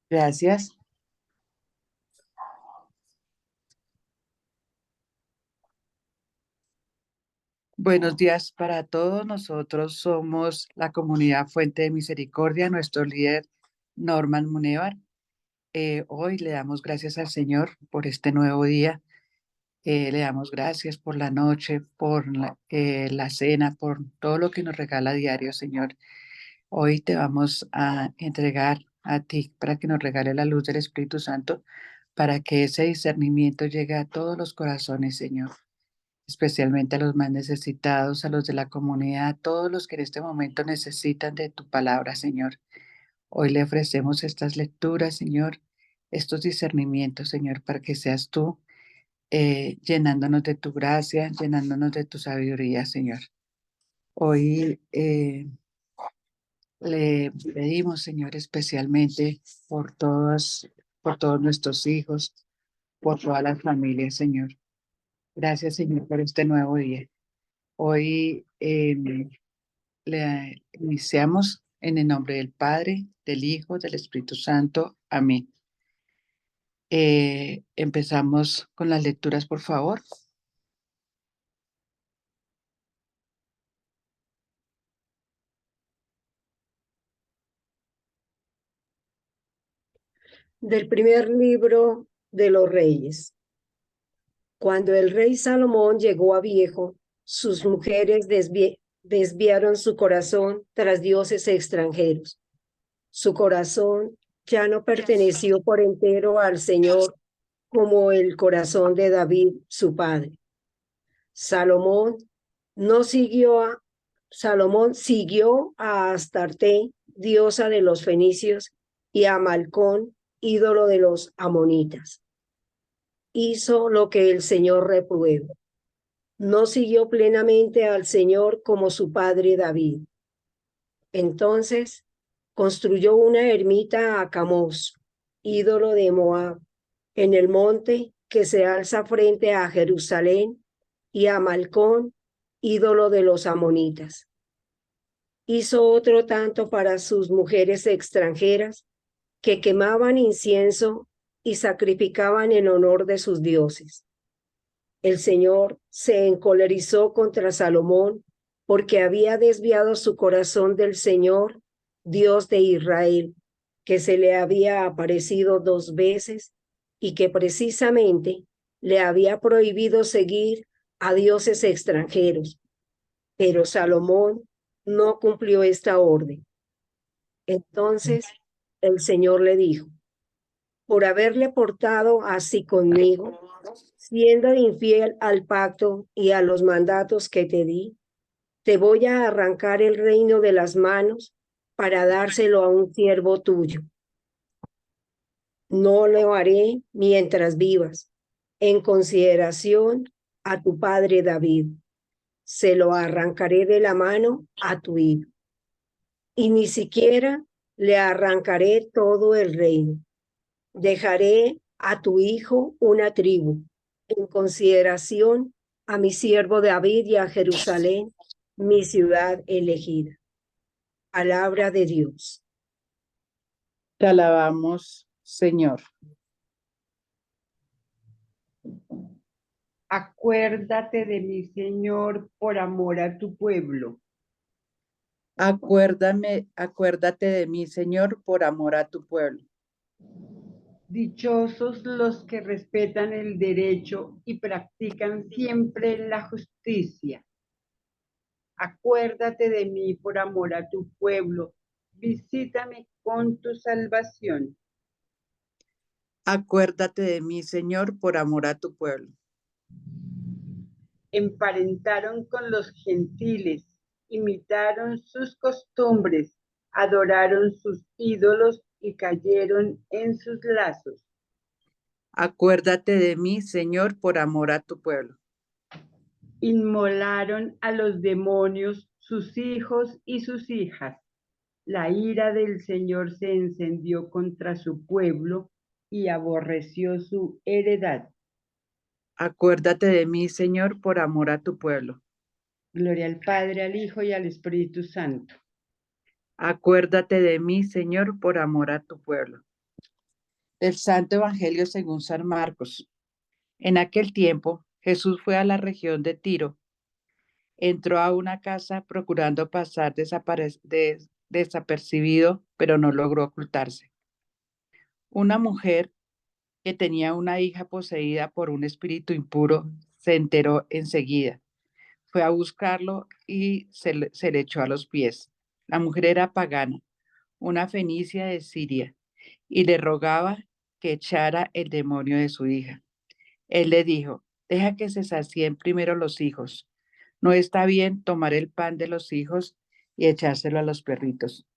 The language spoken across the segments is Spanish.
Gracias. Buenos días para todos. Nosotros somos la comunidad Fuente de Misericordia, nuestro líder Norman Munevar. Hoy le damos gracias al Señor por este nuevo día. Le damos gracias por la noche, por la cena, por todo lo que nos regala a diario, Señor. Hoy te vamos a entregar a ti para que nos regale la luz del Espíritu Santo, para que ese discernimiento llegue a todos los corazones, Señor, especialmente a los más necesitados, a los de la comunidad, a todos los que en este momento necesitan de tu palabra, Señor. Hoy le ofrecemos estas lecturas, Señor, estos discernimientos, Señor, para que seas tú llenándonos de tu gracia, llenándonos de tu sabiduría, Señor. Hoy le pedimos, Señor, especialmente por todos nuestros hijos, por todas las familias, Señor. Gracias, Señor, por este nuevo día. Hoy le iniciamos en el nombre del Padre, del Hijo, del Espíritu Santo. Amén. Empezamos con las lecturas, por favor. Del primer libro de los Reyes. Cuando el rey Salomón llegó a viejo, sus mujeres desviaron su corazón tras dioses extranjeros. Su corazón ya no perteneció por entero al Señor como el corazón de David, su padre. Salomón no siguió a Salomón siguió a Astarte, diosa de los fenicios, y a Malcón, ídolo de los amonitas. Hizo lo que el Señor reprueba. No siguió plenamente al Señor como su padre David. Entonces construyó una ermita a Camos, ídolo de Moab, en el monte que se alza frente a Jerusalén, y a Malcón, ídolo de los amonitas. Hizo otro tanto para sus mujeres extranjeras, que quemaban incienso y sacrificaban en honor de sus dioses. El Señor se encolerizó contra Salomón porque había desviado su corazón del Señor, Dios de Israel, que se le había aparecido 2 veces y que precisamente le había prohibido seguir a dioses extranjeros. Pero Salomón no cumplió esta orden. Entonces el Señor le dijo: por haberle portado así conmigo, siendo infiel al pacto y a los mandatos que te di, te voy a arrancar el reino de las manos para dárselo a un siervo tuyo. No lo haré mientras vivas, en consideración a tu padre David. Se lo arrancaré de la mano a tu hijo. Y ni siquiera le arrancaré todo el reino. Dejaré a tu hijo una tribu, en consideración a mi siervo David y a Jerusalén, mi ciudad elegida. Palabra de Dios. Te alabamos, Señor. Acuérdate de mí, Señor, por amor a tu pueblo. Acuérdate de mí, Señor, por amor a tu pueblo. Dichosos los que respetan el derecho y practican siempre la justicia. Acuérdate de mí por amor a tu pueblo. Visítame con tu salvación. Acuérdate de mí, Señor, por amor a tu pueblo. Emparentaron con los gentiles, imitaron sus costumbres, adoraron sus ídolos y cayeron en sus lazos. Acuérdate de mí, Señor, por amor a tu pueblo. Inmolaron a los demonios, sus hijos y sus hijas. La ira del Señor se encendió contra su pueblo y aborreció su heredad. Acuérdate de mí, Señor, por amor a tu pueblo. Gloria al Padre, al Hijo y al Espíritu Santo. Acuérdate de mí, Señor, por amor a tu pueblo. Del Santo Evangelio según San Marcos. En aquel tiempo, Jesús fue a la región de Tiro. Entró a una casa procurando pasar desapercibido, pero no logró ocultarse. Una mujer que tenía una hija poseída por un espíritu impuro se enteró enseguida. Fue a buscarlo y se le echó a los pies. La mujer era pagana, una fenicia de Siria, y le rogaba que echara el demonio de su hija. Él le dijo, deja que se sacien primero los hijos. No está bien tomar el pan de los hijos y echárselo a los perritos.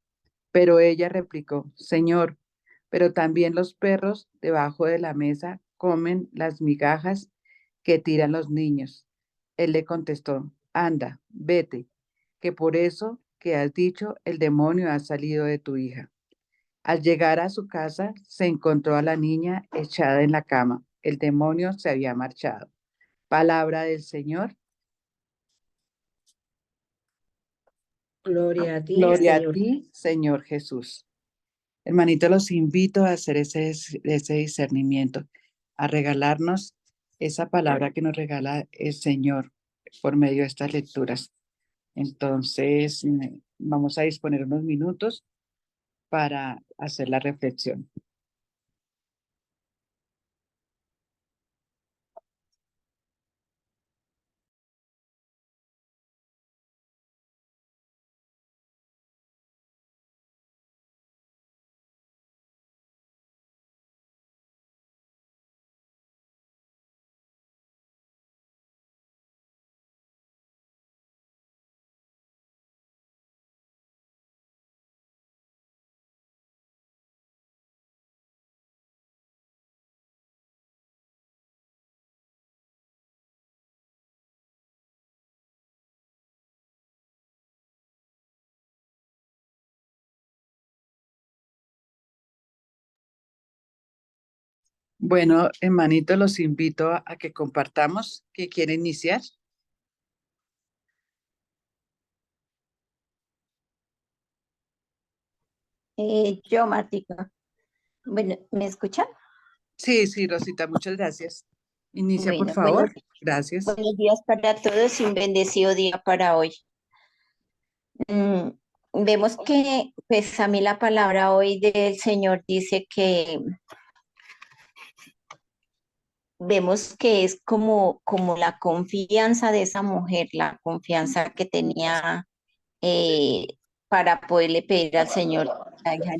Pero ella replicó, Señor, pero también los perros debajo de la mesa comen las migajas que tiran los niños. Él le contestó, anda, vete, que por eso que has dicho, el demonio ha salido de tu hija. Al llegar a su casa, se encontró a la niña echada en la cama. El demonio se había marchado. Palabra del Señor. Gloria a ti, Gloria a Señor. ti, Señor Jesús. Hermanito, los invito a hacer ese discernimiento, a regalarnos esa palabra que nos regala el Señor por medio de estas lecturas. Entonces, vamos a disponer unos minutos para hacer la reflexión. Bueno, hermanito, los invito a que compartamos. ¿Qué quiere iniciar? Yo, Martica. Bueno, ¿me escuchan? Sí, sí, Rosita, muchas gracias. Inicia, por Bueno, favor. Gracias. buenos días para todos y un bendecido día para hoy. Mm, Vemos que, pues a mí la palabra hoy del Señor dice que vemos que es como la confianza de esa mujer, la confianza que tenía eh, para poderle pedir al Señor.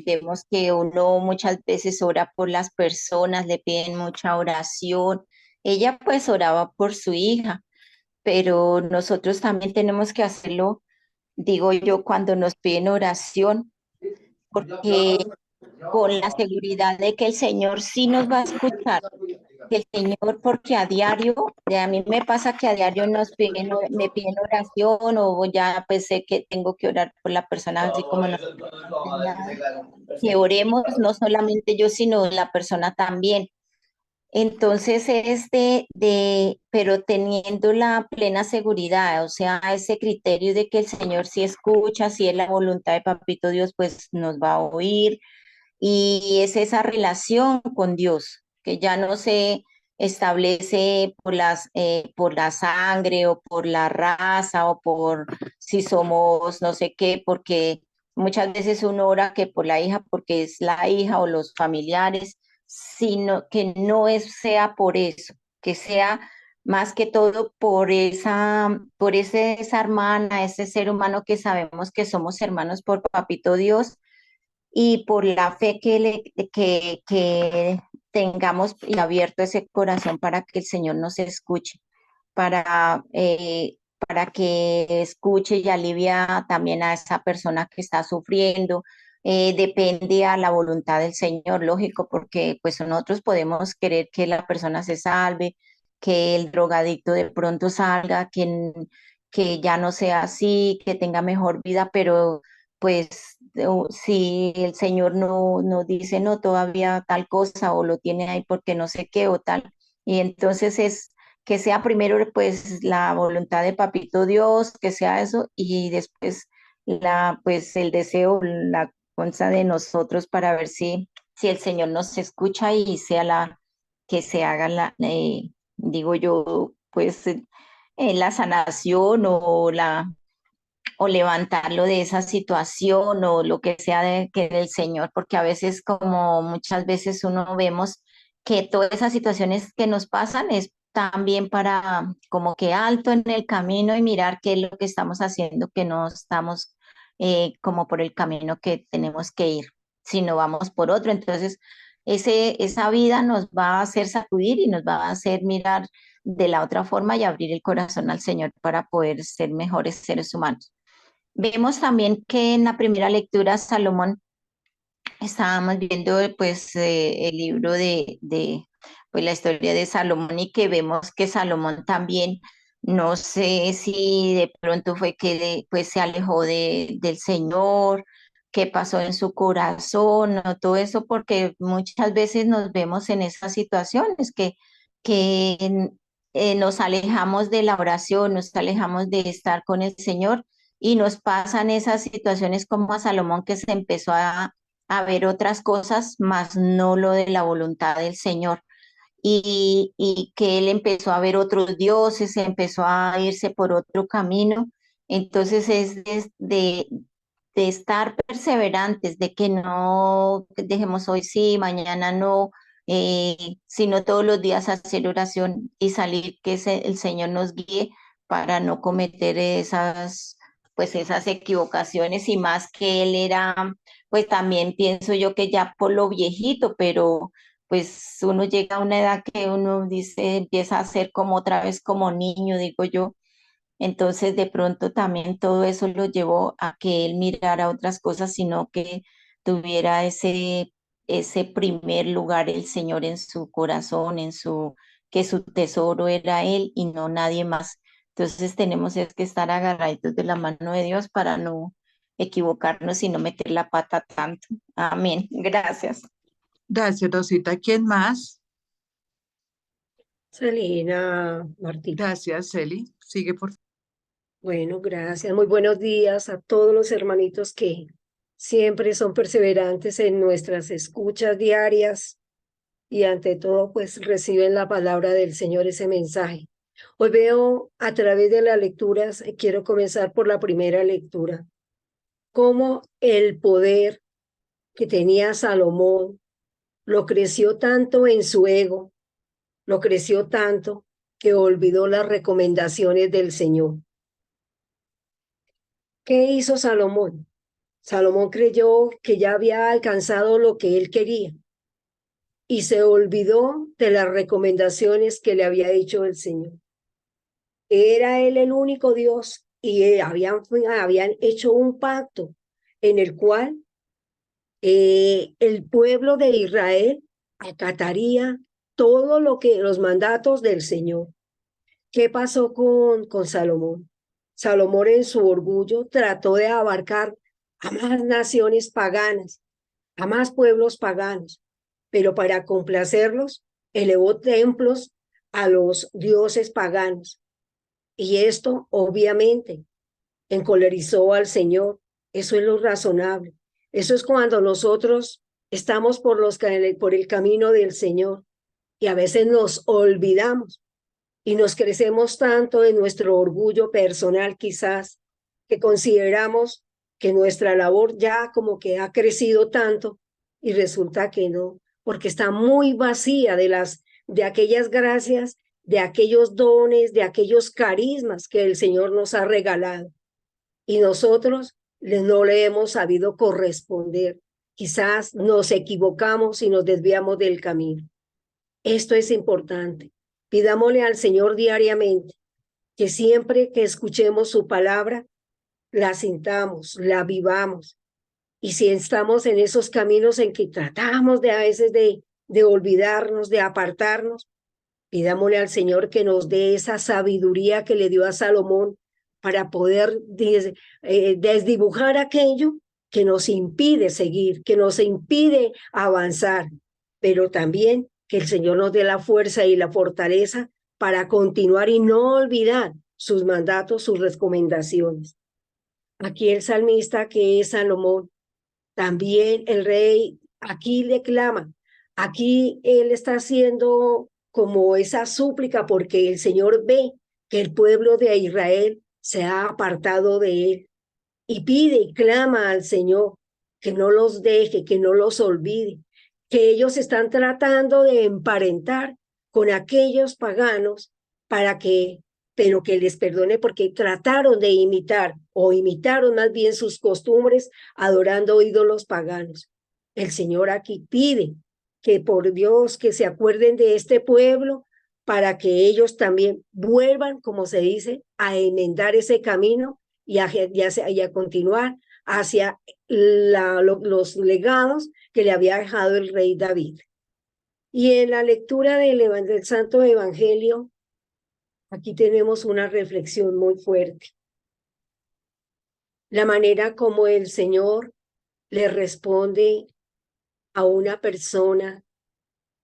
Vemos que uno muchas veces ora por las personas, le piden mucha oración. Ella pues oraba por su hija, pero nosotros también tenemos que hacerlo, digo yo, cuando nos piden oración, porque con la seguridad de que el Señor sí nos va a escuchar, que el Señor, porque a diario, a mí me pasa que a diario me piden oración o ya pues sé que tengo que orar por la persona así como nos han enseñado, que oremos no solamente yo, sino la persona también. Entonces es pero teniendo la plena seguridad, o sea, ese criterio de que el Señor sí escucha, si es la voluntad de Papito Dios, pues nos va a oír. Y es esa relación con Dios, que ya no se establece por la sangre o por la raza o por si somos no sé qué, porque muchas veces uno ora que por la hija, porque es la hija o los familiares, sino que no sea por eso, que sea más que todo esa hermana, ese ser humano que sabemos que somos hermanos por Papito Dios y por la fe que tengamos y abierto ese corazón para que el Señor nos escuche, para que escuche y alivia también a esa persona que está sufriendo. Depende a la voluntad del Señor, lógico, porque pues nosotros podemos querer que la persona se salve, que el drogadicto de pronto salga, que ya no sea así, que tenga mejor vida, pero pues si el Señor no dice no, todavía tal cosa o lo tiene ahí porque no sé qué o tal. Y entonces es que sea primero pues la voluntad de Papito Dios, que sea eso, y después pues el deseo, la cosa de nosotros para ver si el Señor nos escucha y sea que se haga digo yo, pues la sanación o levantarlo de esa situación o lo que sea que del Señor, porque a veces, como muchas veces uno vemos que todas esas situaciones que nos pasan es también para como que alto en el camino y mirar qué es lo que estamos haciendo, que no estamos como por el camino que tenemos que ir, sino vamos por otro. Entonces, esa vida nos va a hacer sacudir y nos va a hacer mirar de la otra forma y abrir el corazón al Señor para poder ser mejores seres humanos. Vemos también que en la primera lectura Salomón estábamos viendo pues el libro pues la historia de Salomón y que vemos que Salomón también, no sé si de pronto fue que pues se alejó del Señor, qué pasó en su corazón, no todo eso, porque muchas veces nos vemos en esas situaciones que nos alejamos de la oración, nos alejamos de estar con el Señor y nos pasan esas situaciones como a Salomón que se empezó a ver otras cosas, más no lo de la voluntad del Señor. Y que él empezó a ver otros dioses, empezó a irse por otro camino. Entonces es de estar perseverantes, de que no dejemos hoy sí, mañana no, sino todos los días hacer oración y salir, que el Señor nos guíe para no cometer pues esas equivocaciones y más que él era, pues también pienso yo que ya por lo viejito, pero pues uno llega a una edad que uno dice, empieza a ser como otra vez como niño, digo yo. Entonces de pronto también todo eso lo llevó a que él mirara otras cosas, sino que tuviera ese primer lugar el Señor en su corazón, que su tesoro era él y no nadie más. Entonces tenemos es que estar agarraditos de la mano de Dios para no equivocarnos y no meter la pata tanto. Amén. Gracias. Gracias, Rosita. ¿Quién más? Celina, Martita. Gracias, Celi. Sigue, por favor. Bueno, gracias. Muy buenos días a todos los hermanitos que siempre son perseverantes en nuestras escuchas diarias y ante todo, pues reciben la palabra del Señor, ese mensaje. Hoy veo a través de las lecturas, quiero comenzar por la primera lectura, cómo el poder que tenía Salomón lo creció tanto en su ego, lo creció tanto que olvidó las recomendaciones del Señor. ¿Qué hizo Salomón? Salomón creyó que ya había alcanzado lo que él quería y se olvidó de las recomendaciones que le había hecho el Señor. Era él el único Dios y habían hecho un pacto en el cual el pueblo de Israel acataría todo lo que los mandatos del Señor. ¿Qué pasó con Salomón? Salomón en su orgullo trató de abarcar a más naciones paganas, a más pueblos paganos, pero para complacerlos elevó templos a los dioses paganos. Y esto obviamente encolerizó al Señor. Eso es lo razonable. Eso es cuando nosotros estamos por el camino del Señor y a veces nos olvidamos y nos crecemos tanto en nuestro orgullo personal quizás que consideramos que nuestra labor ya como que ha crecido tanto y resulta que no, porque está muy vacía de aquellas gracias, de aquellos dones, de aquellos carismas que el Señor nos ha regalado y nosotros no le hemos sabido corresponder. Quizás nos equivocamos y nos desviamos del camino. Esto es importante. Pidámosle al Señor diariamente que siempre que escuchemos su palabra, la sintamos, la vivamos. Y si estamos en esos caminos en que tratamos de a veces de olvidarnos, de apartarnos, pidámosle al Señor que nos dé esa sabiduría que le dio a Salomón para poder desdibujar aquello que nos impide seguir, que nos impide avanzar, pero también que el Señor nos dé la fuerza y la fortaleza para continuar y no olvidar sus mandatos, sus recomendaciones. Aquí el salmista, que es Salomón, también el rey aquí le clama, aquí él está haciendo como esa súplica porque el Señor ve que el pueblo de Israel se ha apartado de él y pide y clama al Señor que no los deje, que no los olvide, que ellos están tratando de emparentar con aquellos paganos para que, pero que les perdone porque trataron de imitar o imitaron más bien sus costumbres adorando ídolos paganos. El Señor aquí pide que por Dios que se acuerden de este pueblo para que ellos también vuelvan, como se dice, a enmendar ese camino y a continuar hacia los legados que le había dejado el rey David. Y en la lectura del Santo Evangelio, aquí tenemos una reflexión muy fuerte. La manera como el Señor le responde a una persona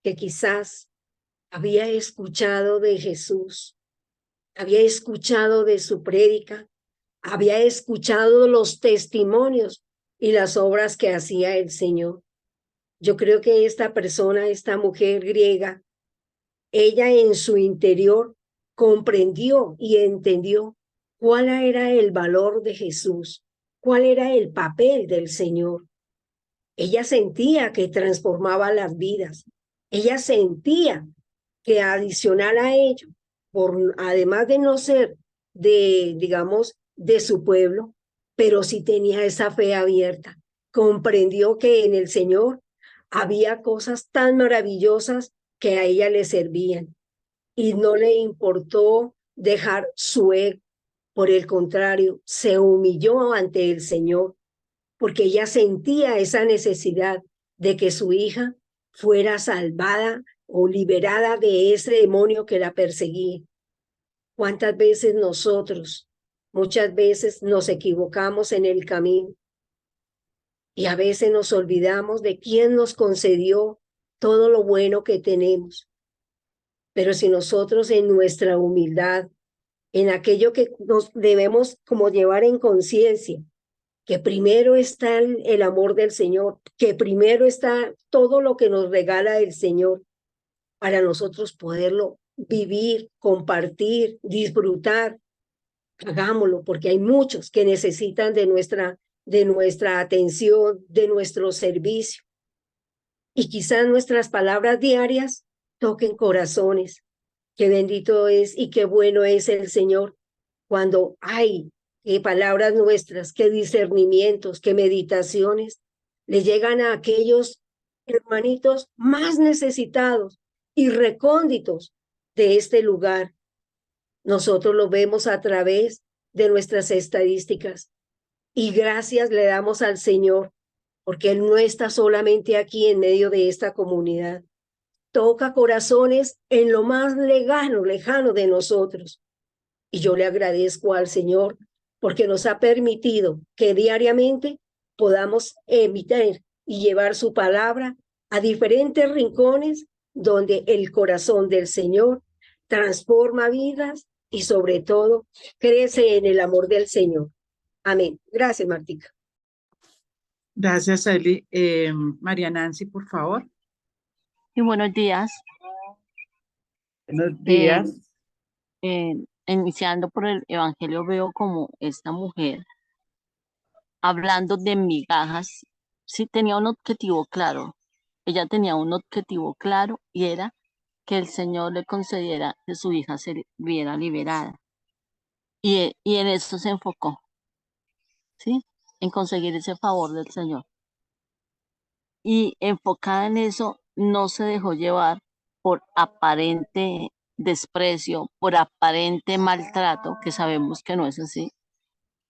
que quizás había escuchado de Jesús, había escuchado de su prédica, había escuchado los testimonios y las obras que hacía el Señor. Yo creo que esta persona, esta mujer griega, ella en su interior comprendió y entendió cuál era el valor de Jesús, cuál era el papel del Señor. Ella sentía que transformaba las vidas. Ella sentía que adicional a ello, además de no ser digamos, de su pueblo, pero sí tenía esa fe abierta. Comprendió que en el Señor había cosas tan maravillosas que a ella le servían y no le importó dejar su ego. Por el contrario, se humilló ante el Señor porque ella sentía esa necesidad de que su hija fuera salvada o liberada de ese demonio que la perseguía. ¿Cuántas veces nosotros, muchas veces nos equivocamos en el camino y a veces nos olvidamos de quién nos concedió todo lo bueno que tenemos? Pero si nosotros en nuestra humildad, en aquello que nos debemos como llevar en conciencia, que primero está el amor del Señor, que primero está todo lo que nos regala el Señor para nosotros poderlo vivir, compartir, disfrutar. Hagámoslo porque hay muchos que necesitan de nuestra atención, de nuestro servicio. Y quizás nuestras palabras diarias toquen corazones. Qué bendito es y qué bueno es el Señor cuando hay palabras nuestras, qué discernimientos, qué meditaciones le llegan a aquellos hermanitos más necesitados y recónditos de este lugar. Nosotros lo vemos a través de nuestras estadísticas y gracias le damos al Señor porque Él no está solamente aquí en medio de esta comunidad. Toca corazones en lo más lejano de nosotros. Y yo le agradezco al Señor porque nos ha permitido que diariamente podamos emitir y llevar su palabra a diferentes rincones donde el corazón del Señor transforma vidas y sobre todo crece en el amor del Señor. Amén. Gracias, Martica. Gracias, Eli. María Nancy, por favor. Y buenos días. Buenos días. Iniciando por el Evangelio, veo como esta mujer, hablando de migajas, sí tenía un objetivo claro. Ella tenía un objetivo claro y era que el Señor le concediera que su hija se viera liberada. Y en eso se enfocó, ¿sí? En conseguir ese favor del Señor. Y enfocada en eso, no se dejó llevar por aparente desprecio, por aparente maltrato, que sabemos que no es así,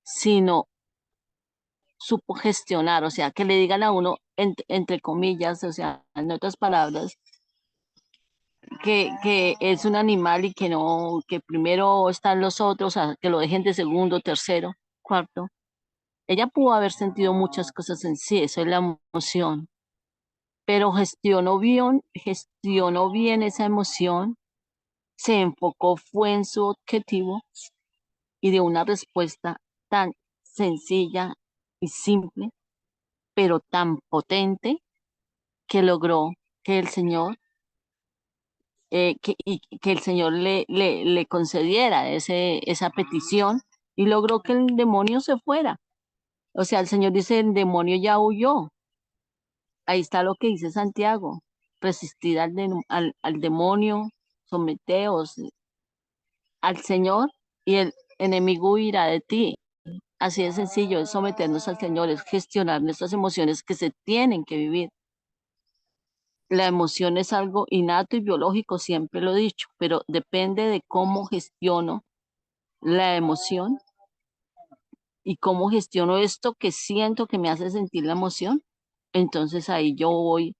sino supo gestionar, o sea, que le digan a uno, entre comillas, o sea, en otras palabras, que es un animal y que no, que primero están los otros, o sea, que lo dejen de segundo, tercero, cuarto. Ella pudo haber sentido muchas cosas en sí, eso es la emoción, pero gestionó bien esa emoción, se enfocó, fue en su objetivo y dio una respuesta tan sencilla y simple, pero tan potente que logró que el Señor, que el Señor le concediera esa petición y logró que el demonio se fuera. O sea, el Señor dice, el demonio ya huyó. Ahí está lo que dice Santiago, resistir al demonio, someteos al Señor y el enemigo huirá de ti. Así de sencillo, es someternos al Señor, es gestionar nuestras emociones que se tienen que vivir. La emoción es algo innato y biológico, siempre lo he dicho, pero depende de cómo gestiono la emoción y cómo gestiono esto que siento que me hace sentir la emoción. Entonces ahí yo voy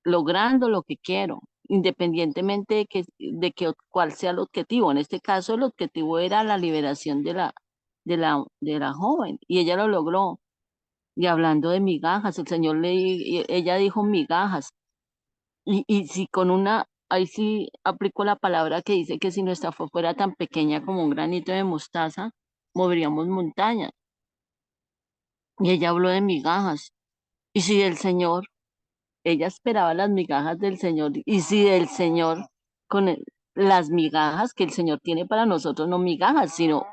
logrando lo que quiero, independientemente de que cuál sea el objetivo. En este caso, el objetivo era la liberación de la joven y ella lo logró. Y hablando de migajas, ella dijo migajas. Y si ahí sí aplico la palabra que dice que si nuestra fe fuera tan pequeña como un granito de mostaza, moveríamos montañas. Y ella habló de migajas. Y si el Señor, ella esperaba las migajas del Señor, y si del Señor, las migajas que el Señor tiene para nosotros, no migajas, sino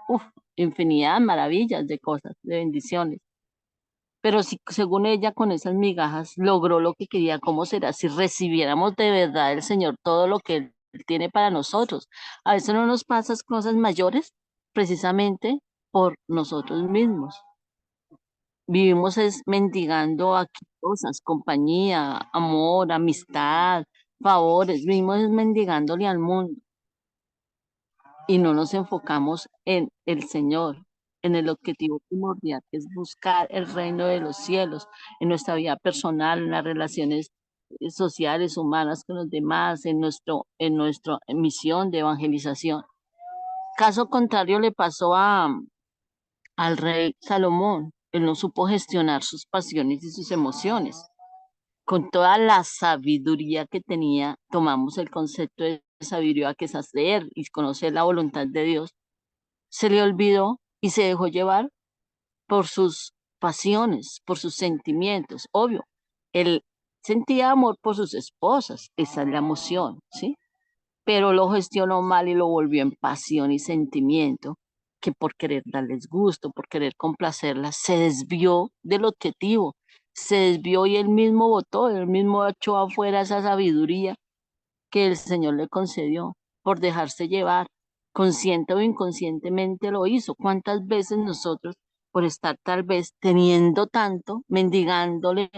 infinidad de maravillas, de cosas, de bendiciones. Pero si según ella con esas migajas logró lo que quería, ¿cómo será si recibiéramos de verdad del Señor todo lo que Él tiene para nosotros? A veces no nos pasan cosas mayores precisamente por nosotros mismos. Vivimos es mendigando aquí cosas, compañía, amor, amistad, favores, vivimos es mendigándole al mundo y no nos enfocamos en el Señor, en el objetivo primordial, que es buscar el reino de los cielos en nuestra vida personal, en las relaciones sociales, humanas con los demás, en nuestra misión de evangelización. Caso contrario le pasó al rey Salomón. Él no supo gestionar sus pasiones y sus emociones. Con toda la sabiduría que tenía, tomamos el concepto de sabiduría que es hacer y conocer la voluntad de Dios, se le olvidó y se dejó llevar por sus pasiones, por sus sentimientos. Obvio, él sentía amor por sus esposas, esa es la emoción, ¿sí? Pero lo gestionó mal y lo volvió en pasión y sentimiento, que por querer darles gusto, por querer complacerlas, se desvió del objetivo, se desvió y él mismo echó afuera esa sabiduría que el Señor le concedió por dejarse llevar, consciente o inconscientemente lo hizo. ¿Cuántas veces nosotros, por estar tal vez teniendo tanto, mendigándole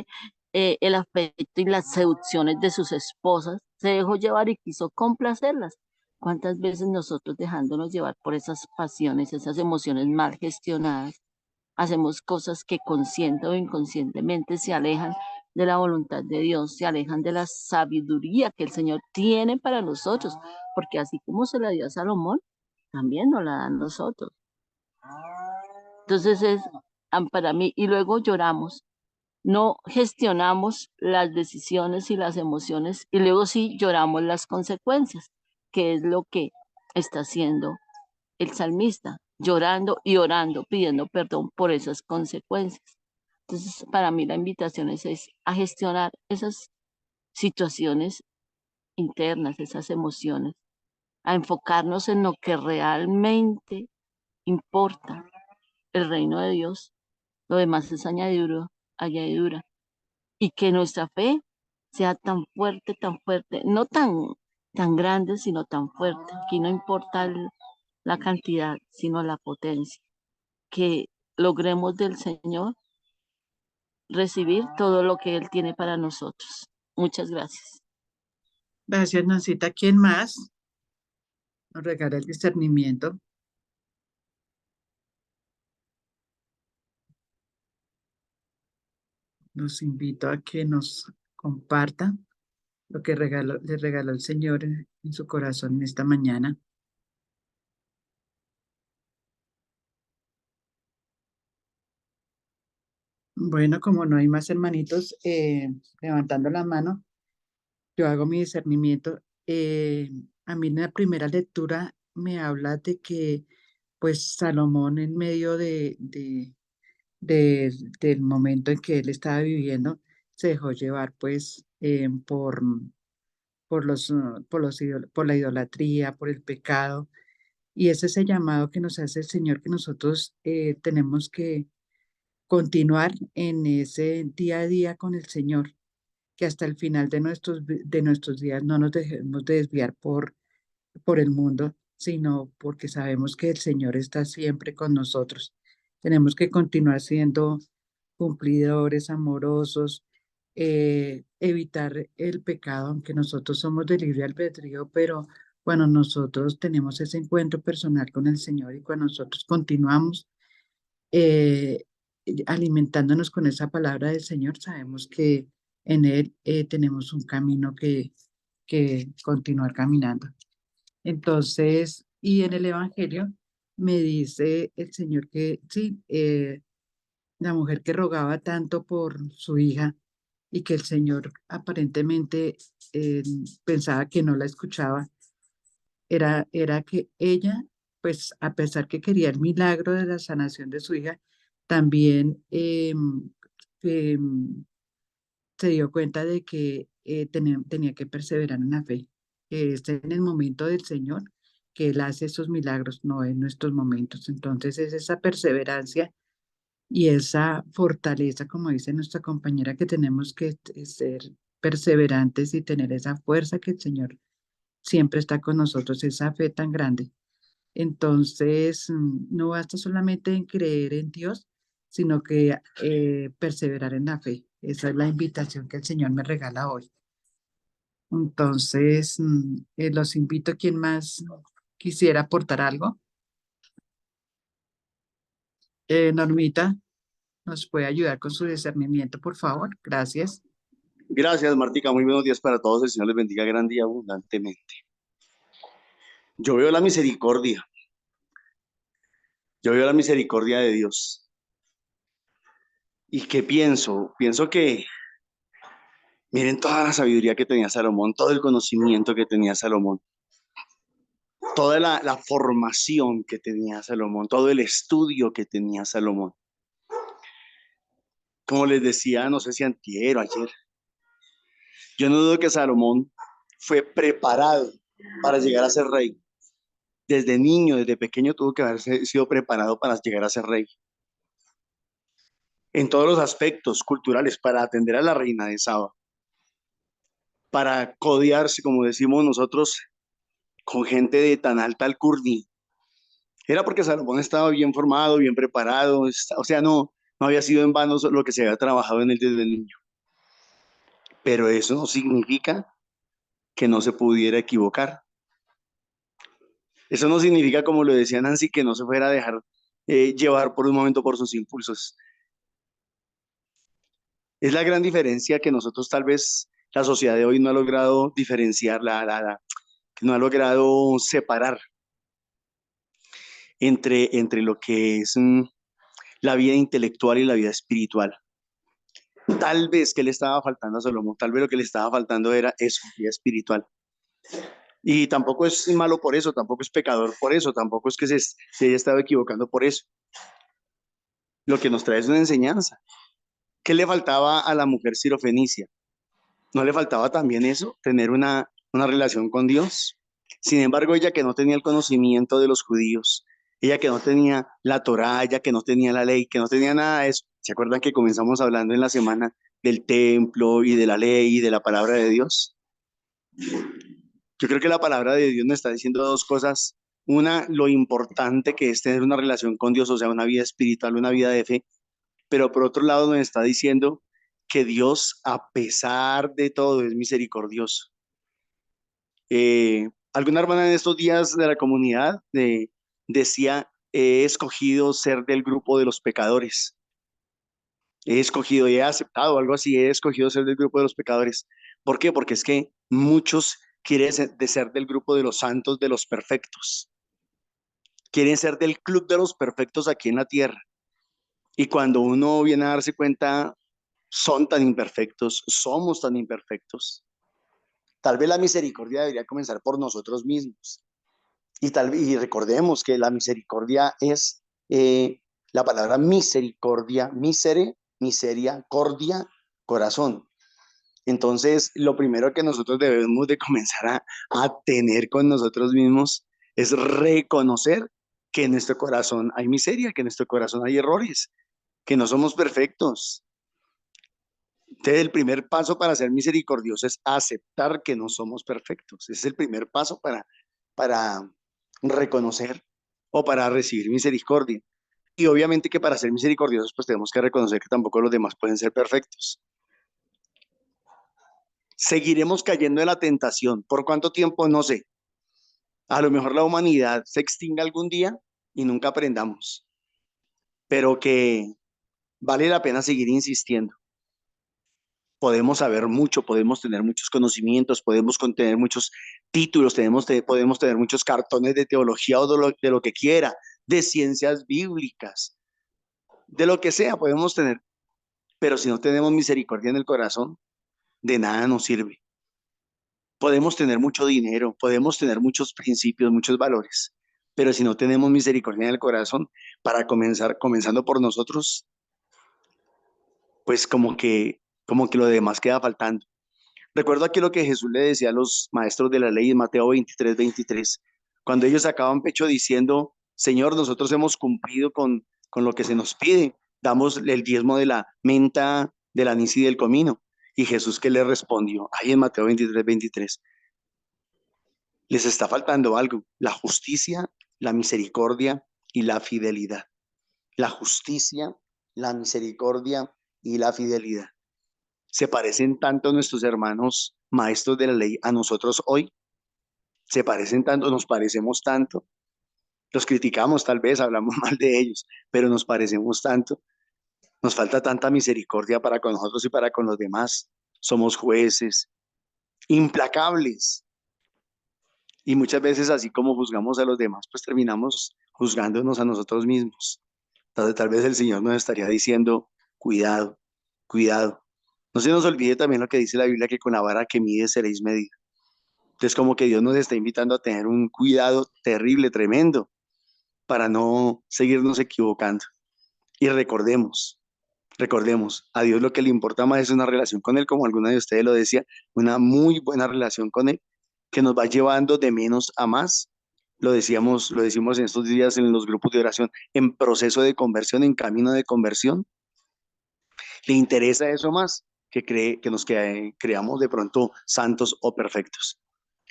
el afecto y las seducciones de sus esposas, se dejó llevar y quiso complacerlas? ¿Cuántas veces nosotros dejándonos llevar por esas pasiones, esas emociones mal gestionadas, hacemos cosas que consciente o inconscientemente se alejan de la voluntad de Dios, se alejan de la sabiduría que el Señor tiene para nosotros, porque así como se la dio a Salomón, también nos la da a nosotros. Entonces para mí, y luego lloramos, no gestionamos las decisiones y las emociones, y luego sí lloramos las consecuencias, que es lo que está haciendo el salmista, llorando y orando, pidiendo perdón por esas consecuencias. Entonces, para mí la invitación es a gestionar esas situaciones internas, esas emociones, a enfocarnos en lo que realmente importa, el reino de Dios. Lo demás es añadidura. Y que nuestra fe sea tan fuerte, no tan grande, sino tan fuerte. Aquí no importa la cantidad, sino la potencia. Que logremos del Señor recibir todo lo que Él tiene para nosotros. Muchas gracias. Gracias, Nancita. ¿Quién más nos regala el discernimiento? Los invito a que nos comparta lo que le regaló el Señor en su corazón en esta mañana. Bueno, como no hay más hermanitos levantando la mano, yo hago mi discernimiento. A mí en la primera lectura me habla de que pues Salomón en medio del momento en que él estaba viviendo, se dejó llevar pues por, por la idolatría, por el pecado. Y es ese llamado que nos hace el Señor, que nosotros tenemos que continuar en ese día a día con el Señor, que hasta el final de nuestros días no nos dejemos de desviar por el mundo, sino porque sabemos que el Señor está siempre con nosotros. Tenemos que continuar siendo cumplidores, amorosos, evitar el pecado, aunque nosotros somos de libre albedrío, pero bueno, nosotros tenemos ese encuentro personal con el Señor y cuando nosotros continuamos eh, alimentándonos con esa palabra del Señor, sabemos que en Él tenemos un camino que continuar caminando. Entonces, y en el Evangelio me dice el Señor que sí, la mujer que rogaba tanto por su hija y que el Señor aparentemente pensaba que no la escuchaba, era que ella, pues a pesar que quería el milagro de la sanación de su hija, también se dio cuenta de que tenía que perseverar en la fe, que es en el momento del Señor que Él hace esos milagros, no en nuestros momentos. Entonces es esa perseverancia y esa fortaleza, como dice nuestra compañera, que tenemos que ser perseverantes y tener esa fuerza que el Señor siempre está con nosotros, esa fe tan grande. Entonces, no basta solamente en creer en Dios, sino que perseverar en la fe. Esa es la invitación que el Señor me regala hoy. Entonces, los invito a quien más quisiera aportar algo. Normita, ¿nos puede ayudar con su discernimiento, por favor? Gracias. Gracias, Martica. Muy buenos días para todos. El Señor les bendiga grande y abundantemente. Yo veo la misericordia. Yo veo la misericordia de Dios. ¿Y qué pienso? Pienso que, miren toda la sabiduría que tenía Salomón, todo el conocimiento que tenía Salomón, toda la formación que tenía Salomón, todo el estudio que tenía Salomón. Como les decía, no sé si antier o ayer, yo no dudo que Salomón fue preparado para llegar a ser rey. Desde niño, desde pequeño, tuvo que haber sido preparado para llegar a ser rey. En todos los aspectos culturales, para atender a la reina de Saba, para codearse, como decimos nosotros, con gente de tan alta alcurnia. Era porque Salomón estaba bien formado, bien preparado, o sea, no había sido en vano lo que se había trabajado en él desde niño. Pero eso no significa que no se pudiera equivocar. Eso no significa, como lo decía Nancy, que no se fuera a dejar llevar por un momento por sus impulsos. Es la gran diferencia que nosotros tal vez la sociedad de hoy no ha logrado diferenciar, que no ha logrado separar entre lo que es la vida intelectual y la vida espiritual. Tal vez que le estaba faltando a Salomón, tal vez lo que le estaba faltando era eso, vida espiritual. Y tampoco es malo por eso, tampoco es pecador por eso, tampoco es que se haya estado equivocando por eso. Lo que nos trae es una enseñanza. ¿Qué le faltaba a la mujer sirofenicia? ¿No le faltaba también eso, tener una relación con Dios? Sin embargo, ella que no tenía el conocimiento de los judíos, ella que no tenía la Torá, ella que no tenía la ley, que no tenía nada de eso. ¿Se acuerdan que comenzamos hablando en la semana del templo y de la ley y de la palabra de Dios? Yo creo que la palabra de Dios nos está diciendo dos cosas. Una, lo importante que es tener una relación con Dios, o sea, una vida espiritual, una vida de fe. Pero por otro lado nos está diciendo que Dios, a pesar de todo, es misericordioso. Alguna hermana en estos días de la comunidad decía, he escogido ser del grupo de los pecadores. He escogido y he aceptado algo así, he escogido ser del grupo de los pecadores. ¿Por qué? Porque es que muchos quieren ser del grupo de los santos, de los perfectos. Quieren ser del club de los perfectos aquí en la tierra. Y cuando uno viene a darse cuenta, son tan imperfectos, somos tan imperfectos. Tal vez la misericordia debería comenzar por nosotros mismos. Y recordemos que la misericordia es la palabra misericordia, miseria, corazón. Entonces, lo primero que nosotros debemos de comenzar a tener con nosotros mismos es reconocer que en nuestro corazón hay miseria, que en nuestro corazón hay errores, que no somos perfectos. Entonces, el primer paso para ser misericordioso es aceptar que no somos perfectos. Ese es el primer paso para reconocer o para recibir misericordia. Y obviamente que para ser misericordiosos, pues tenemos que reconocer que tampoco los demás pueden ser perfectos. Seguiremos cayendo en la tentación. ¿Por cuánto tiempo? No sé. A lo mejor la humanidad se extinga algún día y nunca aprendamos, pero que vale la pena seguir insistiendo. Podemos saber mucho, podemos tener muchos conocimientos, podemos tener muchos títulos, podemos tener muchos cartones de teología o de lo que quiera, de ciencias bíblicas, de lo que sea podemos tener, pero si no tenemos misericordia en el corazón, de nada nos sirve. Podemos tener mucho dinero, podemos tener muchos principios, muchos valores, pero si no tenemos misericordia en el corazón, para comenzando por nosotros, pues como que lo demás queda faltando. Recuerdo aquí lo que Jesús le decía a los maestros de la ley en Mateo 23, cuando ellos sacaban pecho diciendo, Señor, nosotros hemos cumplido con lo que se nos pide, damos el diezmo de la menta, del anís y del comino. Y Jesús, ¿qué le respondió? Ahí en Mateo 23, les está faltando algo, la justicia, la misericordia y la fidelidad. La justicia, la misericordia y la fidelidad. ¿Se parecen tanto nuestros hermanos maestros de la ley a nosotros hoy? ¿Se parecen tanto? ¿Nos parecemos tanto? Los criticamos tal vez, hablamos mal de ellos, pero nos parecemos tanto. Nos falta tanta misericordia para con nosotros y para con los demás. Somos jueces implacables. Y muchas veces, así como juzgamos a los demás, pues terminamos juzgándonos a nosotros mismos. Entonces, tal vez el Señor nos estaría diciendo, cuidado, cuidado. No se nos olvide también lo que dice la Biblia, que con la vara que mide seréis medidos. Entonces, como que Dios nos está invitando a tener un cuidado terrible, tremendo, para no seguirnos equivocando. Y recordemos, a Dios lo que le importa más es una relación con Él, como alguna de ustedes lo decía, una muy buena relación con Él, que nos va llevando de menos a más. Lo decimos en estos días en los grupos de oración, en proceso de conversión, en camino de conversión. ¿Le interesa eso más que nos creamos de pronto santos o perfectos?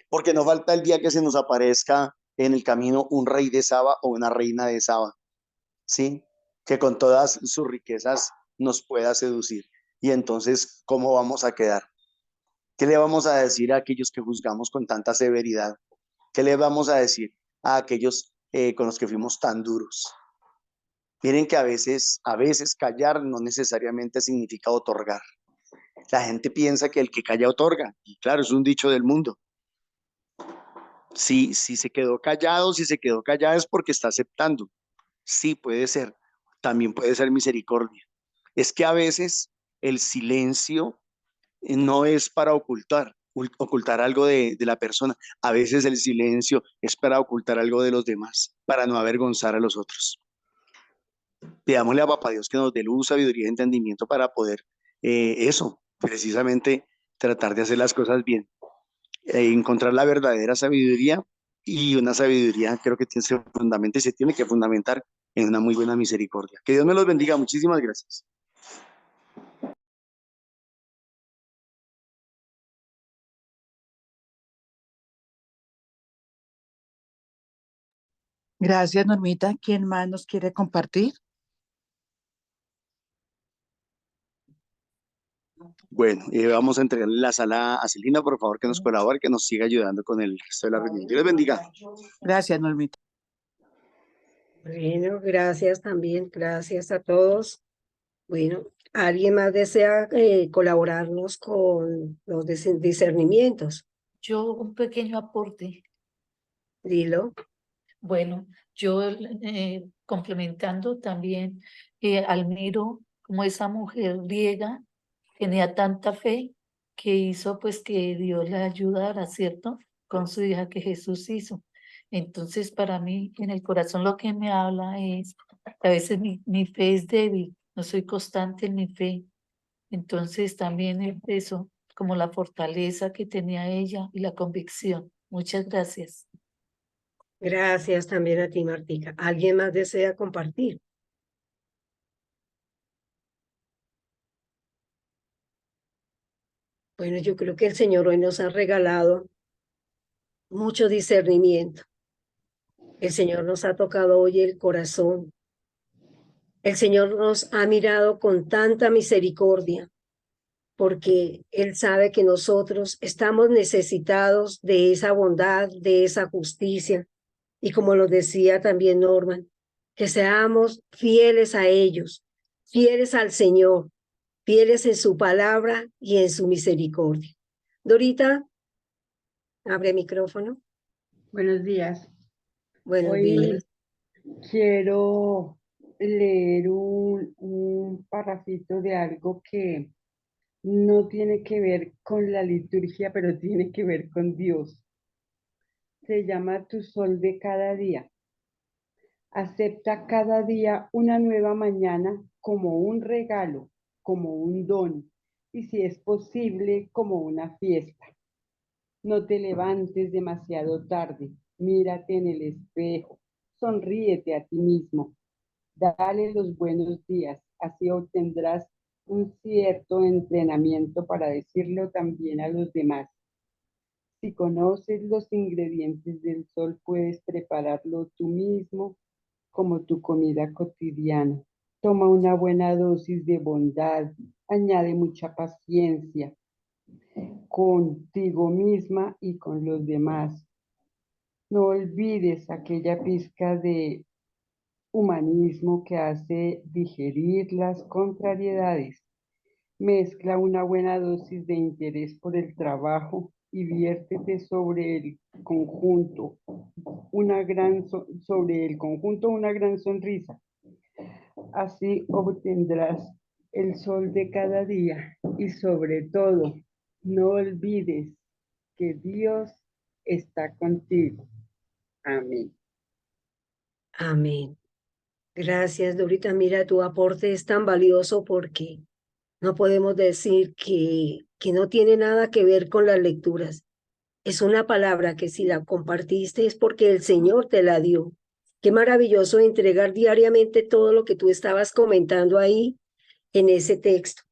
Porque no falta el día que se nos aparezca en el camino un rey de Saba o una reina de Saba, ¿sí? Que con todas sus riquezas nos pueda seducir. Y entonces, ¿cómo vamos a quedar? ¿Qué le vamos a decir a aquellos que juzgamos con tanta severidad? ¿Qué le vamos a decir a aquellos con los que fuimos tan duros? Miren que a veces callar no necesariamente significa otorgar. La gente piensa que el que calla otorga, y claro, es un dicho del mundo. Si se quedó callado, si se quedó callada es porque está aceptando. Sí, puede ser. También puede ser misericordia. Es que a veces el silencio no es para ocultar algo de la persona. A veces el silencio es para ocultar algo de los demás, para no avergonzar a los otros. Pidámosle a Papá Dios que nos dé luz, sabiduría y entendimiento para poder precisamente tratar de hacer las cosas bien. Encontrar la verdadera sabiduría y una sabiduría creo que se tiene que fundamentar en una muy buena misericordia. Que Dios me los bendiga. Muchísimas gracias. Gracias, Normita. ¿Quién más nos quiere compartir? Bueno, vamos a entregarle la sala a Celina, por favor, que nos colabore, que nos siga ayudando con el resto de la reunión. Dios les bendiga. Gracias, Normita. Bueno, gracias también, gracias a todos. Bueno, ¿alguien más desea colaborarnos con los discernimientos? Yo un pequeño aporte. Dilo. Bueno, yo complementando también, admiro como esa mujer griega tenía tanta fe que hizo pues que Dios la ayudara, ¿cierto? Con su hija que Jesús hizo. Entonces, para mí, en el corazón lo que me habla es, a veces mi fe es débil, no soy constante en mi fe. Entonces, también es eso, como la fortaleza que tenía ella y la convicción. Muchas gracias. Gracias también a ti, Martica. ¿Alguien más desea compartir? Bueno, yo creo que el Señor hoy nos ha regalado mucho discernimiento. El Señor nos ha tocado hoy el corazón. El Señor nos ha mirado con tanta misericordia, porque Él sabe que nosotros estamos necesitados de esa bondad, de esa justicia. Y como lo decía también Norman, que seamos fieles a ellos, fieles al Señor, fieles en su palabra y en su misericordia. Dorita, abre micrófono. Buenos días. Buenos Hoy días. quiero leer un parrafito de algo que no tiene que ver con la liturgia, pero tiene que ver con Dios. Se llama Tu sol de cada día. Acepta cada día una nueva mañana como un regalo, como un don, y si es posible, como una fiesta. No te levantes demasiado tarde, mírate en el espejo, sonríete a ti mismo, dale los buenos días, así obtendrás un cierto entrenamiento para decirlo también a los demás. Si conoces los ingredientes del sol, puedes prepararlo tú mismo como tu comida cotidiana. Toma una buena dosis de bondad, añade mucha paciencia contigo misma y con los demás. No olvides aquella pizca de humanismo que hace digerir las contrariedades. Mezcla una buena dosis de interés por el trabajo y viértete sobre el conjunto, sobre el conjunto una gran sonrisa. Así obtendrás el sol de cada día y sobre todo, no olvides que Dios está contigo. Amén. Amén. Gracias, Dorita. Mira, tu aporte es tan valioso porque no podemos decir que no tiene nada que ver con las lecturas. Es una palabra que si la compartiste es porque el Señor te la dio. Qué maravilloso entregar diariamente todo lo que tú estabas comentando ahí en ese texto.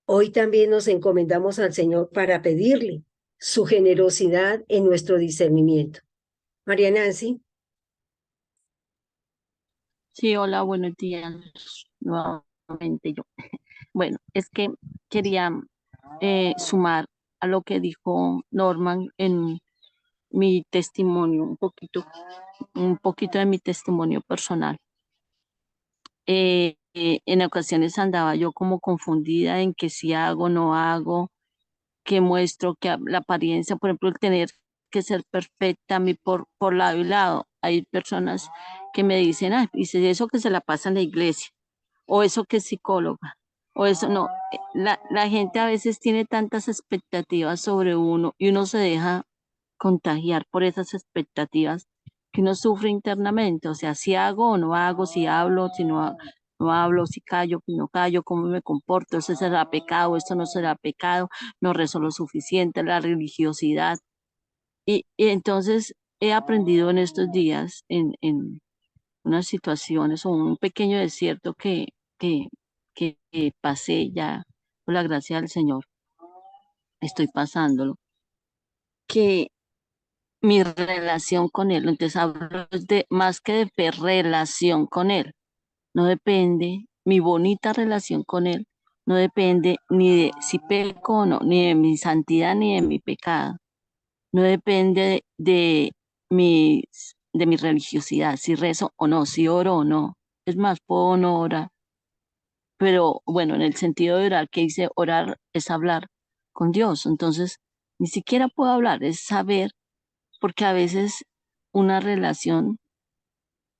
Hoy también nos encomendamos al Señor para pedirle su generosidad en nuestro discernimiento. María Nancy. Sí, hola, buenos días. Nuevamente yo. Bueno, es que quería sumar a lo que dijo Norman en mi testimonio, un poquito de mi testimonio personal. En ocasiones andaba yo como confundida en que si hago, no hago, que muestro, que la apariencia, por ejemplo, el tener que ser perfecta a mí por lado y lado. Hay personas que me dicen, ah, dice eso que se la pasa en la iglesia, o eso que es psicóloga, o eso no. La gente a veces tiene tantas expectativas sobre uno y uno se deja contagiar por esas expectativas que uno sufre internamente, o sea, si hago o no hago, si hablo, si no hablo, si callo, si no callo, cómo me comporto, eso será pecado, esto no será pecado, no rezo lo suficiente, la religiosidad. Y entonces he aprendido en estos días, en unas situaciones o un pequeño desierto que, que pasé ya, por la gracia del Señor, estoy pasándolo, que mi relación con Él, entonces hablo de más que de relación con Él, no depende, mi bonita relación con Él, no depende ni de si peco o no, ni de mi santidad ni de mi pecado, no depende de mi religiosidad, si rezo o no, si oro o no. Es más, puedo no orar, pero bueno, en el sentido de orar, que dice orar es hablar con Dios, entonces ni siquiera puedo hablar, es saber, porque a veces una relación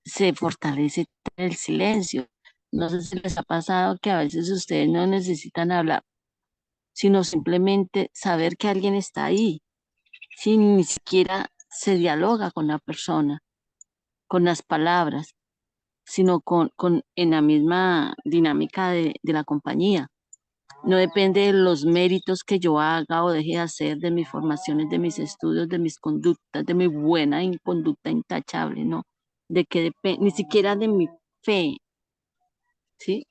se fortalece en el silencio. No sé si les ha pasado que a veces ustedes no necesitan hablar, sino simplemente saber que alguien está ahí, sin ni siquiera se dialoga con la persona, con las palabras, sino en la misma dinámica de la compañía. No depende de los méritos que yo haga o deje de hacer, de mis formaciones, de mis estudios, de mis conductas, de mi buena conducta intachable, no. De que ni siquiera de mi fe, ¿sí?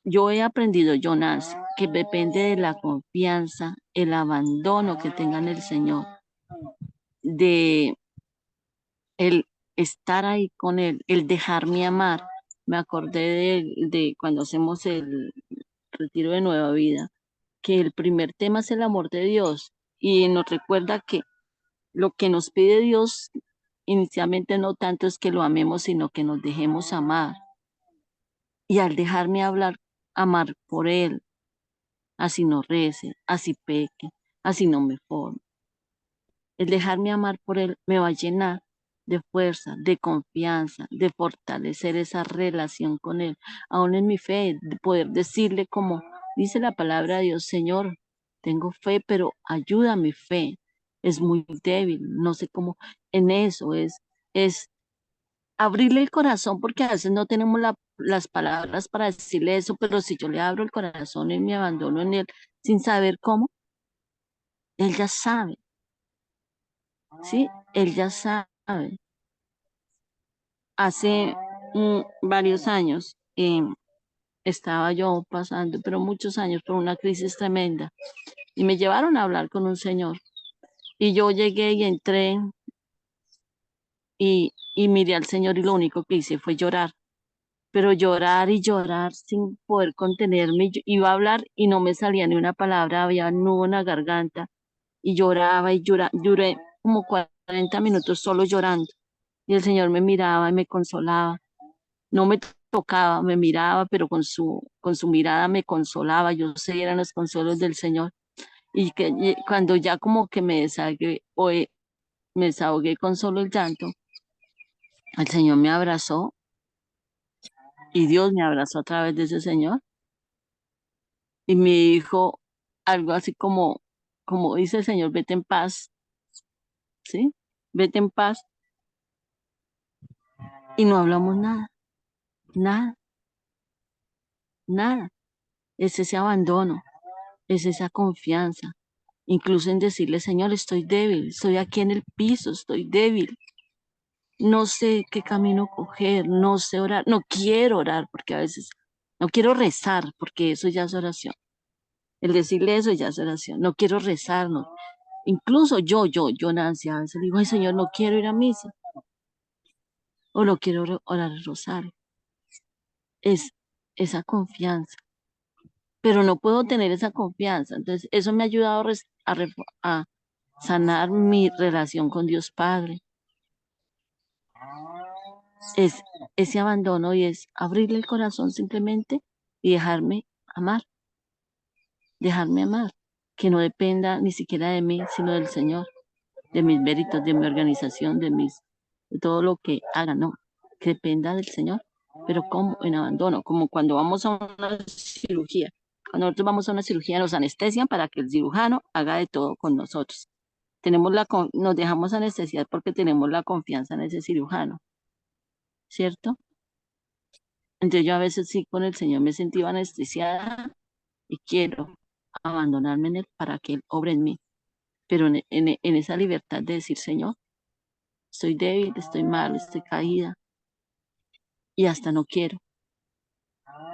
Yo he aprendido, Jonás, que depende de la confianza, el abandono que tenga en el Señor, de el estar ahí con Él, el dejarme amar. Me acordé de cuando hacemos el retiro de Nueva Vida, que el primer tema es el amor de Dios y nos recuerda que lo que nos pide Dios inicialmente no tanto es que lo amemos, sino que nos dejemos amar. Y al dejarme amar por Él, así no rece, así peque, así no me forme. El dejarme amar por Él me va a llenar de fuerza, de confianza, de fortalecer esa relación con Él, aún en mi fe, de poder decirle como dice la palabra de Dios, Señor, tengo fe, pero ayuda a mi fe, es muy débil, no sé cómo, en eso es abrirle el corazón, porque a veces no tenemos las palabras para decirle eso, pero si yo le abro el corazón y me abandono en Él sin saber cómo, Él ya sabe. ¿Sí? Él ya sabe. Hace varios años estaba yo pasando, pero muchos años, por una crisis tremenda y me llevaron a hablar con un señor y yo llegué y entré y miré al señor y lo único que hice fue llorar, pero llorar y llorar sin poder contenerme. Yo iba a hablar y no me salía ni una palabra, había un nudo en la garganta y lloraba y lloraba, duré como 40 minutos solo llorando. Y el Señor me miraba y me consolaba. No me tocaba, me miraba, pero con su mirada me consolaba. Yo sé, eran los consuelos del Señor. Y cuando ya como que me desahogué con solo el llanto, el Señor me abrazó y Dios me abrazó a través de ese Señor y me dijo algo así como dice el Señor, vete en paz, ¿sí? Vete en paz. Y no hablamos nada, nada, nada. Es ese abandono, es esa confianza, incluso en decirle, Señor, estoy débil, estoy aquí en el piso, estoy débil, no sé qué camino coger, no sé orar, no quiero orar porque a veces no quiero rezar porque eso ya es oración. El decirle eso ya es oración, no quiero rezar, no. Incluso yo, Nancy, a veces digo, ay Señor, no quiero ir a misa o no quiero orar el rosario. Es esa confianza, pero no puedo tener esa confianza. Entonces, eso me ha ayudado a sanar mi relación con Dios Padre. Es ese abandono y es abrirle el corazón simplemente y dejarme amar, que no dependa ni siquiera de mí, sino del Señor, de mis méritos, de mi organización, de todo lo que haga, no, que dependa del Señor, pero como en abandono, como cuando vamos a una cirugía. Cuando nosotros vamos a una cirugía nos anestesian para que el cirujano haga de todo con nosotros. Nos dejamos anestesiar porque tenemos la confianza en ese cirujano, ¿cierto? Entonces yo a veces sí con el Señor me sentí anestesiada y quiero abandonarme en Él para que Él obre en mí, pero en esa libertad de decir, Señor, estoy débil, estoy mal, estoy caída y hasta no quiero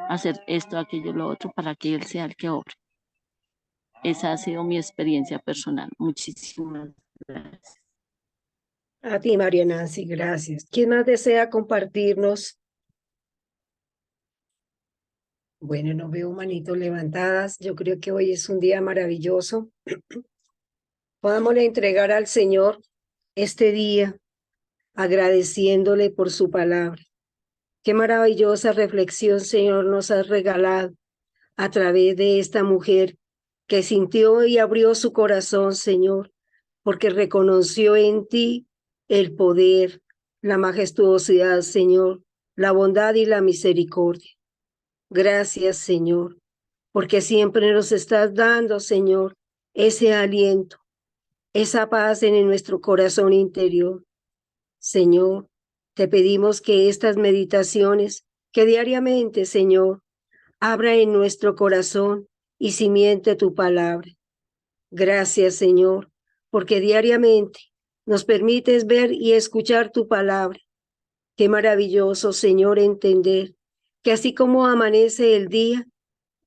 hacer esto, aquello, lo otro para que Él sea el que obre. Esa ha sido mi experiencia personal. Muchísimas gracias. A ti, María Nancy, gracias. ¿Quién más desea compartirnos? Bueno, no veo manitos levantadas. Yo creo que hoy es un día maravilloso. Podamosle entregar al Señor este día, agradeciéndole por su palabra. Qué maravillosa reflexión, Señor, nos has regalado a través de esta mujer que sintió y abrió su corazón, Señor, porque reconoció en ti el poder, la majestuosidad, Señor, la bondad y la misericordia. Gracias, Señor, porque siempre nos estás dando, Señor, ese aliento, esa paz en nuestro corazón interior. Señor, te pedimos que estas meditaciones, que diariamente, Señor, abra en nuestro corazón y simiente tu palabra. Gracias, Señor, porque diariamente nos permites ver y escuchar tu palabra. Qué maravilloso, Señor, entender que así como amanece el día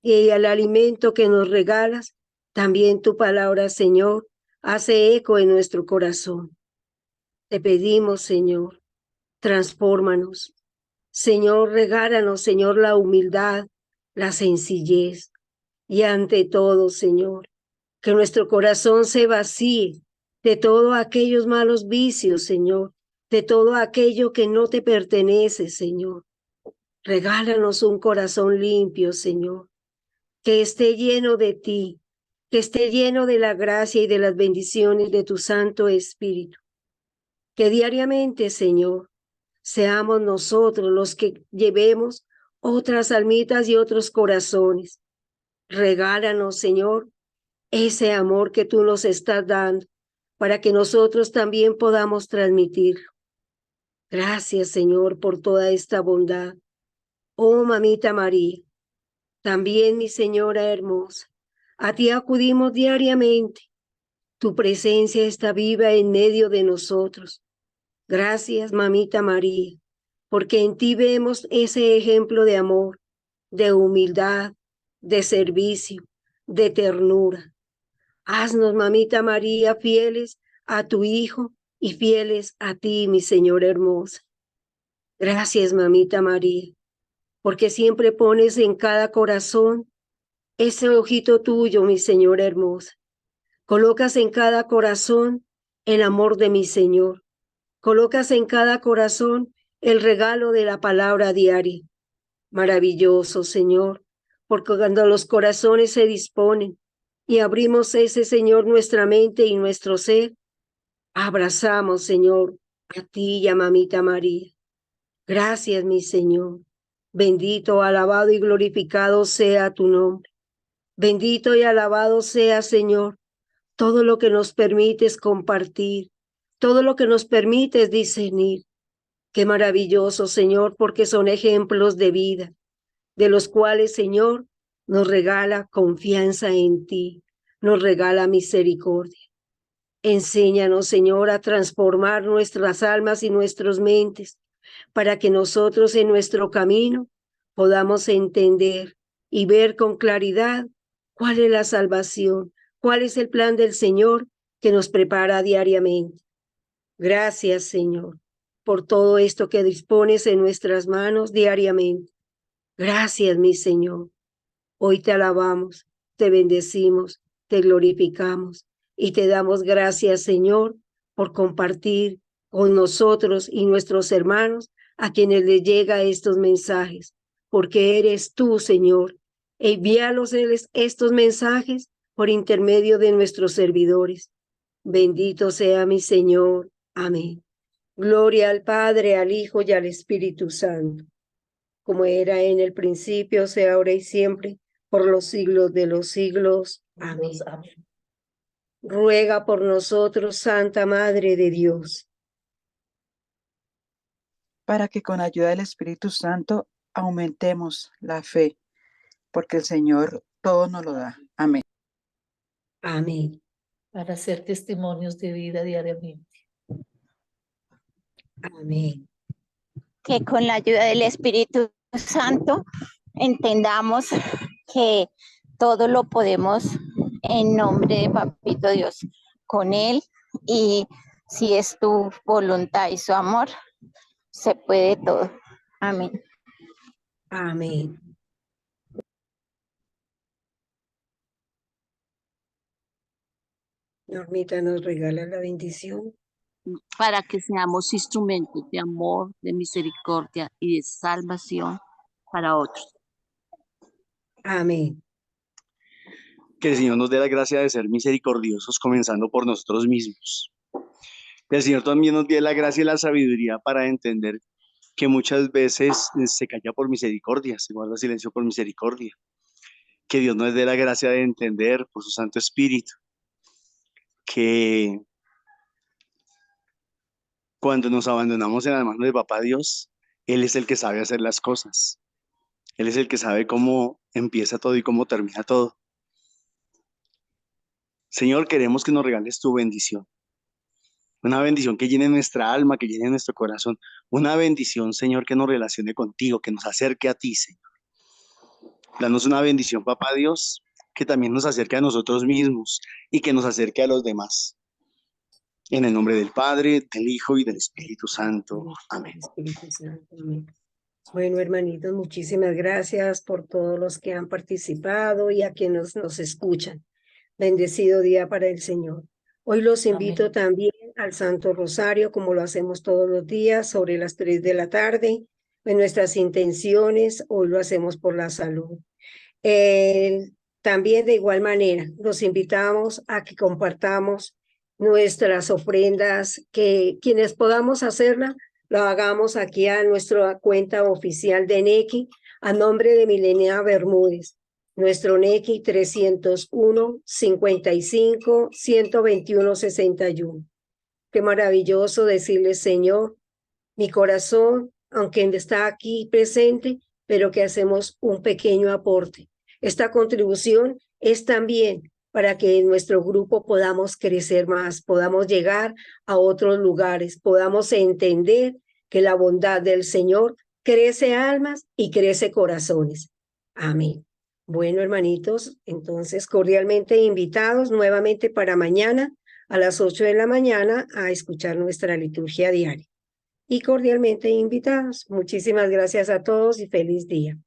y el alimento que nos regalas, también tu palabra, Señor, hace eco en nuestro corazón. Te pedimos, Señor, transfórmanos. Señor, regálanos, Señor, la humildad, la sencillez y ante todo, Señor, que nuestro corazón se vacíe de todos aquellos malos vicios, Señor, de todo aquello que no te pertenece, Señor. Regálanos un corazón limpio, Señor, que esté lleno de ti, que esté lleno de la gracia y de las bendiciones de tu Santo Espíritu. Que diariamente, Señor, seamos nosotros los que llevemos otras almitas y otros corazones. Regálanos, Señor, ese amor que tú nos estás dando para que nosotros también podamos transmitirlo. Gracias, Señor, por toda esta bondad. Oh, mamita María, también mi Señora hermosa, a ti acudimos diariamente. Tu presencia está viva en medio de nosotros. Gracias, mamita María, porque en ti vemos ese ejemplo de amor, de humildad, de servicio, de ternura. Haznos, mamita María, fieles a tu Hijo y fieles a ti, mi Señora hermosa. Gracias, mamita María, porque siempre pones en cada corazón ese ojito tuyo, mi Señora hermosa. Colocas en cada corazón el amor de mi Señor. Colocas en cada corazón el regalo de la palabra diaria. Maravilloso, Señor, porque cuando los corazones se disponen y abrimos ese, Señor, nuestra mente y nuestro ser, abrazamos, Señor, a ti y a mamita María. Gracias, mi Señor. Bendito, alabado y glorificado sea tu nombre. Bendito y alabado sea, Señor, todo lo que nos permites compartir, todo lo que nos permites discernir. Qué maravilloso, Señor, porque son ejemplos de vida, de los cuales, Señor, nos regala confianza en ti, nos regala misericordia. Enséñanos, Señor, a transformar nuestras almas y nuestras mentes para que nosotros en nuestro camino podamos entender y ver con claridad cuál es la salvación, cuál es el plan del Señor que nos prepara diariamente. Gracias, Señor, por todo esto que dispones en nuestras manos diariamente. Gracias, mi Señor. Hoy te alabamos, te bendecimos, te glorificamos y te damos gracias, Señor, por compartir con nosotros y nuestros hermanos a quienes les llega estos mensajes, porque eres tú, Señor. Envíalos estos mensajes por intermedio de nuestros servidores. Bendito sea mi Señor. Amén. Gloria al Padre, al Hijo y al Espíritu Santo, como era en el principio, sea ahora y siempre, por los siglos de los siglos. Amén. Amén. Ruega por nosotros, Santa Madre de Dios, para que con ayuda del Espíritu Santo aumentemos la fe, porque el Señor todo nos lo da. Amén. amén. Para ser testimonios de vida diariamente. Amén. Que con la ayuda del Espíritu Santo entendamos que todo lo podemos en nombre de Papito Dios con Él, y si es tu voluntad y su amor, se puede todo. Amén. Amén. Normita nos regala la bendición. para que seamos instrumentos de amor, de misericordia y de salvación para otros. Amén. Que el Señor nos dé la gracia de ser misericordiosos, comenzando por nosotros mismos. Que el Señor también nos dé la gracia y la sabiduría para entender que muchas veces se calla por misericordia, se guarda silencio por misericordia. Que Dios nos dé la gracia de entender por su Santo Espíritu que cuando nos abandonamos en las manos de Papá Dios, Él es el que sabe hacer las cosas. Él es el que sabe cómo empieza todo y cómo termina todo. Señor, queremos que nos regales tu bendición. Una bendición que llene nuestra alma, que llene nuestro corazón. Una bendición, Señor, que nos relacione contigo, que nos acerque a ti, Señor. Danos una bendición, Papá Dios, que también nos acerque a nosotros mismos y que nos acerque a los demás. En el nombre del Padre, del Hijo y del Espíritu Santo. Amén. Espíritu Santo, amén. Bueno, hermanitos, muchísimas gracias por todos los que han participado y a quienes nos escuchan. Bendecido día para el Señor. Hoy los invito Amén. también al Santo Rosario, como lo hacemos todos los días, sobre las 3 de la tarde. En nuestras intenciones, hoy lo hacemos por la salud. También de igual manera, los invitamos a que compartamos nuestras ofrendas, que quienes podamos hacerla, lo hagamos aquí a nuestra cuenta oficial de Nequi, a nombre de Milenia Bermúdez. Nuestro Nequi 301-55-121-61. Qué maravilloso decirle, Señor, mi corazón, aunque está aquí presente, pero que hacemos un pequeño aporte. Esta contribución es también para que en nuestro grupo podamos crecer más, podamos llegar a otros lugares, podamos entender que la bondad del Señor crece almas y crece corazones. Amén. Bueno, hermanitos, entonces cordialmente invitados nuevamente para mañana a las 8 de la mañana a escuchar nuestra liturgia diaria. Y cordialmente invitados. Muchísimas gracias a todos y feliz día.